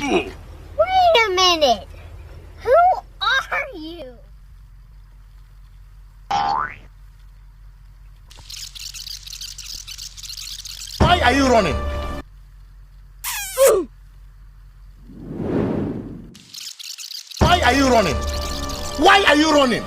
Wait a minute. Who are you? Why are you running? Why are you running? Why are you running?